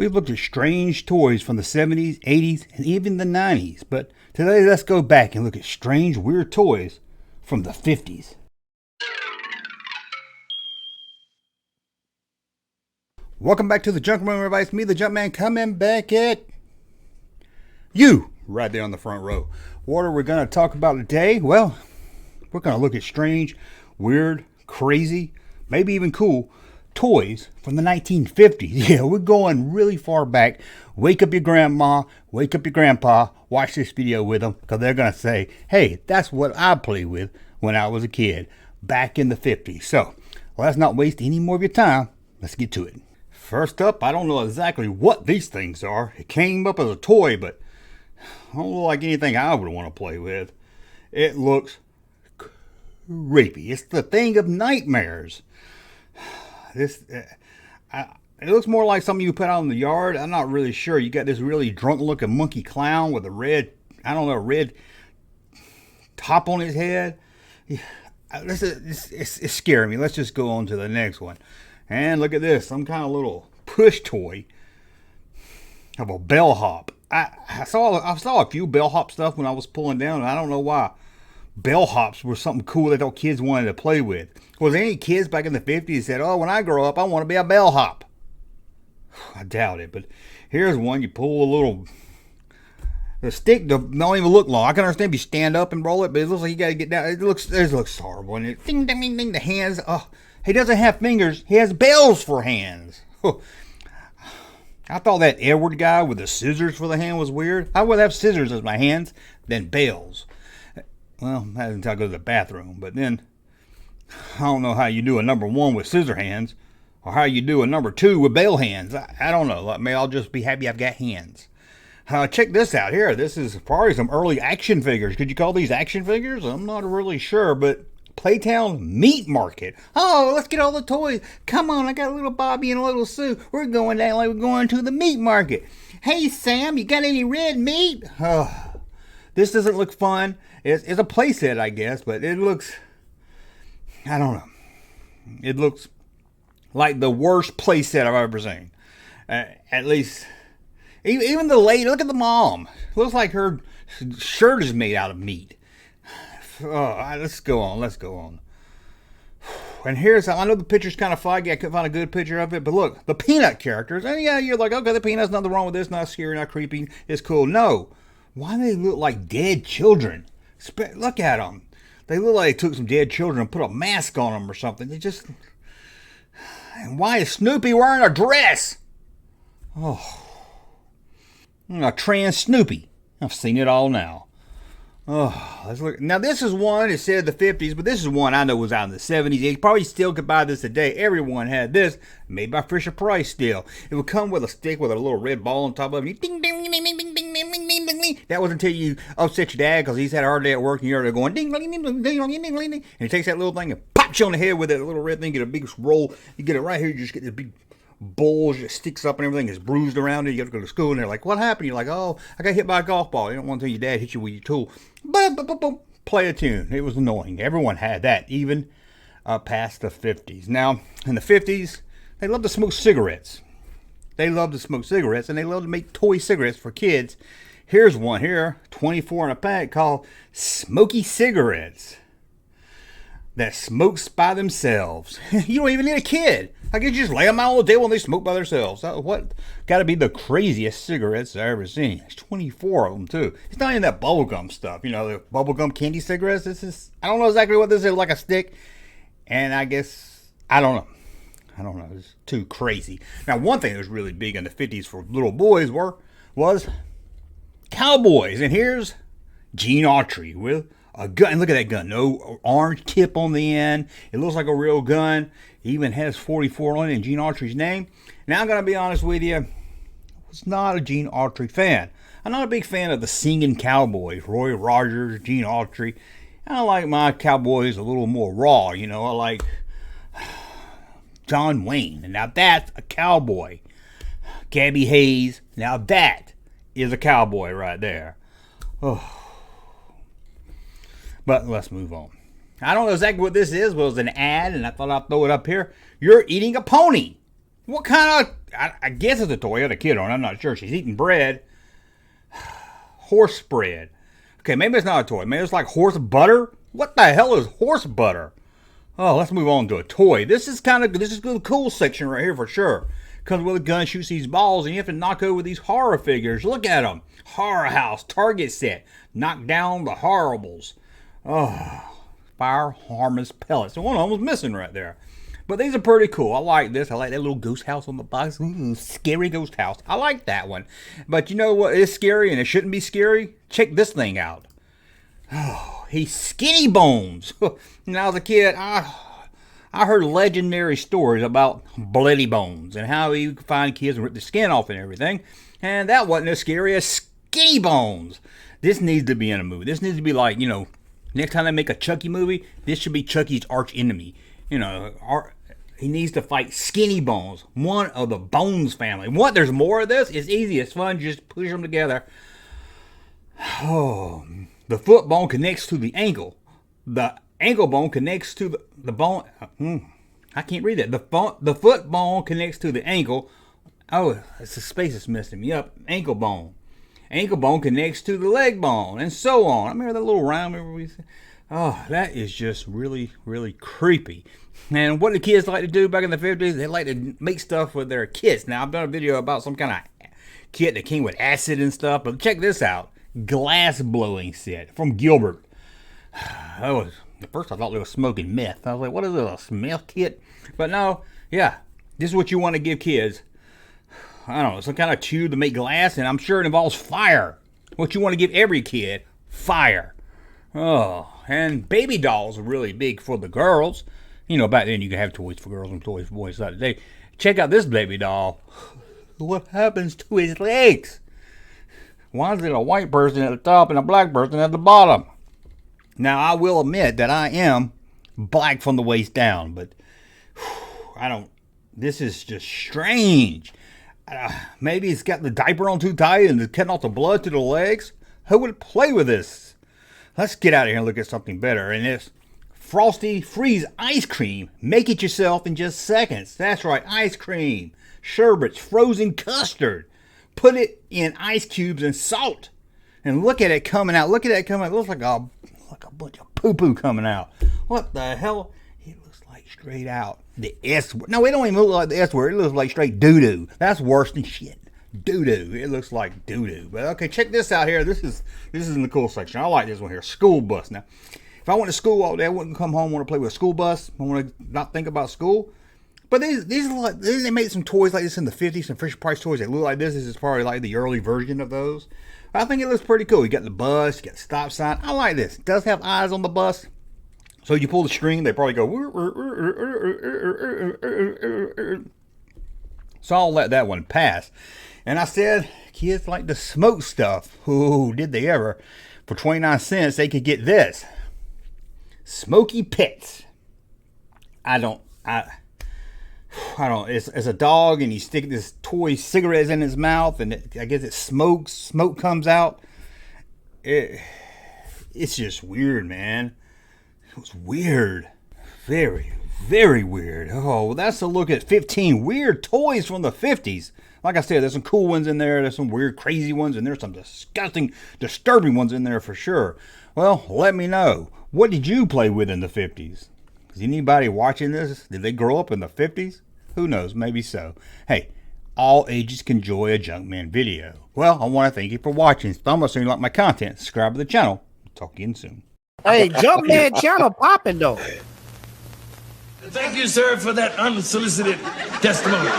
We've looked at strange toys from the 70s, 80s, and even the 90s, but today let's go back and look at strange, weird toys from the 50s. Welcome back to the Junkman, everybody. It's me, the Junkman, coming back at you right there on the front row. What are we going to talk about today? Well, we're going to look at strange, weird, crazy, maybe even cool toys from the 1950s. Yeah, we're going really far back. Wake up your grandma, wake up your grandpa, watch this video with them, because they're going to say, hey, that's what I played with when I was a kid back in the 50s. So let's not waste any more of your time. Let's get to it. First up, I don't know exactly what these things are. It came up as a toy, but I don't look like anything I would want to play with. It looks creepy. It's the thing of nightmares. It looks more like something you put out in the yard. I'm not really sure. You got this really drunk looking monkey clown with a red top on his head. It's scaring me. Let's just go on to the next one. And look at this, some kind of little push toy of a bellhop. I saw a few bellhop stuff when I was pulling down, and I don't know why bellhops were something cool that those kids wanted to play with. Was there any kids back in the 50s that said, oh, when I grow up, I want to be a bellhop? I doubt it, but here's one. You pull the stick don't even look long. I can understand if you stand up and roll it, but it looks like you got to get down. It looks horrible. And it, ding, ding, ding, ding, the hands, he doesn't have fingers. He has bells for hands. I thought that Edward guy with the scissors for the hand was weird. I would have scissors as my hands than bells. Well, that isn't until I go to the bathroom. But then, I don't know how you do a number 1 with scissor hands, or how you do a number 2 with bell hands. I don't know. Maybe I'll just be happy I've got hands. Check this out here. This is probably some early action figures. Could you call these action figures? I'm not really sure, but Playtown Meat Market. Oh, let's get all the toys. Come on, I got a little Bobby and a little Sue. We're going down like we're going to the meat market. Hey, Sam, you got any red meat? Oh, this doesn't look fun. It's a playset, I guess, but it looks, I don't know. It looks like the worst playset I've ever seen. At least, even the lady, look at the mom. It looks like her shirt is made out of meat. Let's go on. And here's how I know the picture's kind of foggy. I couldn't find a good picture of it, but look, the Peanut characters. And yeah, you're like, okay, the Peanuts, nothing wrong with this, not scary, not creepy, it's cool. No, why do they look like dead children? Look at them. They look like they took some dead children and put a mask on them or something. And why is Snoopy wearing a dress? Oh, a trans Snoopy. I've seen it all now. Oh, let's look. Now, this is one, it said the 50s, but this is one I know was out in the 70s. You probably still could buy this today. Everyone had this, made by Fisher Price still. It would come with a stick with a little red ball on top of it. Ding, ding, ding, ding, ding, ding, ding, ding, ding, ding. That was until you upset your dad because he's had a hard day at work and you're there going ding, ding, ding, ding, ding, ding, ding, ding. And he takes that little thing and pops you on the head with that little red thing, get a big roll. You get it right here, you just get this big bulge that sticks up and everything is bruised around it. You have to go to school and they're like, what happened? You're like, oh, I got hit by a golf ball. You don't want to tell your dad hit you with your tool. Boom, boom, boom, boom. Play a tune. It was annoying. Everyone had that, even past the 50s. Now, in the 50s, they loved to smoke cigarettes. And they loved to make toy cigarettes for kids. Here's one here, 24 in a pack, called Smoky Cigarettes. That smokes by themselves. You don't even need a kid. I could just lay them out on the table and they smoke by themselves. What? Got to be the craziest cigarettes I've ever seen. There's 24 of them too. It's not even that bubblegum stuff. You know, the bubblegum candy cigarettes. I don't know exactly what this is. Like a stick. And I guess, I don't know. It's too crazy. Now, one thing that was really big in the 50s for little boys was cowboys. And here's Gene Autry with a gun. Look at that gun. No orange tip on the end. It looks like a real gun. It even has 44 on it and Gene Autry's name. Now, I'm going to be honest with you. I was not a Gene Autry fan. I'm not a big fan of the singing cowboys. Roy Rogers, Gene Autry. I like my cowboys a little more raw. You know, I like John Wayne. And now that's a cowboy. Gabby Hayes. Now that is a cowboy right there. Oh. But let's move on. I don't know exactly what this is, but it was an ad, and I thought I'd throw it up here. You're eating a pony. What kind of, I guess it's a toy. I had a kid on. I'm not sure. She's eating bread. Horse bread. Okay, maybe it's not a toy. Maybe it's like horse butter. What the hell is horse butter? Oh, let's move on to a toy. This is the cool section right here for sure. Comes with a gun, shoots these balls, and you have to knock over these horror figures. Look at them. Horror house, target set. Knock down the horribles. Oh, fire harmless pellets. And one of them was missing right there. But these are pretty cool. I like this. I like that little ghost house on the box. Ooh, scary ghost house. I like that one. But you know what is scary and it shouldn't be scary? Check this thing out. Oh, he's Skinny Bones. When I was a kid, I heard legendary stories about Bloody Bones and how he could find kids and rip the skin off and everything. And that wasn't as scary as Skinny Bones. This needs to be in a movie. This needs to be like, next time they make a Chucky movie, this should be Chucky's arch enemy. He needs to fight Skinny Bones, one of the Bones family. What? There's more of this? It's easy. It's fun. Just push them together. Oh, the foot bone connects to the ankle. The ankle bone connects to the bone. I can't read that. The foot bone connects to the ankle. Oh, it's the space that's messing me up. Ankle bone. Ankle bone connects to the leg bone, and so on. I remember that little rhyme. Oh, that is just really, really creepy. And what the kids like to do back in the 50s, they like to make stuff with their kits. Now, I've done a video about some kind of kit that came with acid and stuff, but check this out. Glass blowing set from Gilbert. At first I thought they were smoking meth. I was like, what is this, a meth kit? But no, yeah, this is what you want to give kids. I don't know, some kind of tube to make glass, and I'm sure it involves fire. What you want to give every kid, fire. Oh, and baby dolls are really big for the girls. Back then you could have toys for girls and toys for boys. Today, check out this baby doll. What happens to his legs? Why is it a white person at the top and a black person at the bottom? Now, I will admit that I am black from the waist down, but this is just strange. Maybe it's got the diaper on too tight and it's cutting off the blood to the legs. Who would play with this? Let's get out of here and look at something better. And this Frosty Freeze ice cream. Make it yourself in just seconds. That's right, ice cream. Sherbets, frozen custard. Put it in ice cubes and salt. And look at it coming out. Look at that coming out. It looks like a bunch of poo-poo coming out. What the hell? It looks like straight out the S word. No, it don't even look like the S word. It looks like straight doo-doo. That's worse than shit. Doo-doo. It looks like doo-doo. But okay, check this out here. This is in the cool section. I like this one here. School bus. Now, if I went to school all day, I wouldn't come home and want to play with a school bus. I want to not think about school. But these are like, they made some toys like this in the 50s, some Fisher Price toys that look like this. This is probably like the early version of those. I think it looks pretty cool. You got the bus, you got the stop sign. I like this. It does have eyes on the bus. So you pull the string, they probably go. So I'll let that one pass. And I said, kids like to smoke stuff. Ooh, did they ever? For 29 cents, they could get this. Smoky Pets. It's a dog, and you stick this toy cigarettes in his mouth, and I guess it smokes. Smoke comes out. It's just weird, man. It was weird. Very, very weird. Oh, well, that's a look at 15 weird toys from the 50s. Like I said, there's some cool ones in there. There's some weird, crazy ones, and there's some disgusting, disturbing ones in there for sure. Well, let me know. What did you play with in the 50s? Is anybody watching this? Did they grow up in the 50s? Who knows? Maybe so. Hey, all ages can enjoy a Junkman video. Well, I want to thank you for watching. Thumbs up if you like my content. Subscribe to the channel. Talk again soon. Hey, Junkman channel popping though. Thank you, sir, for that unsolicited testimony.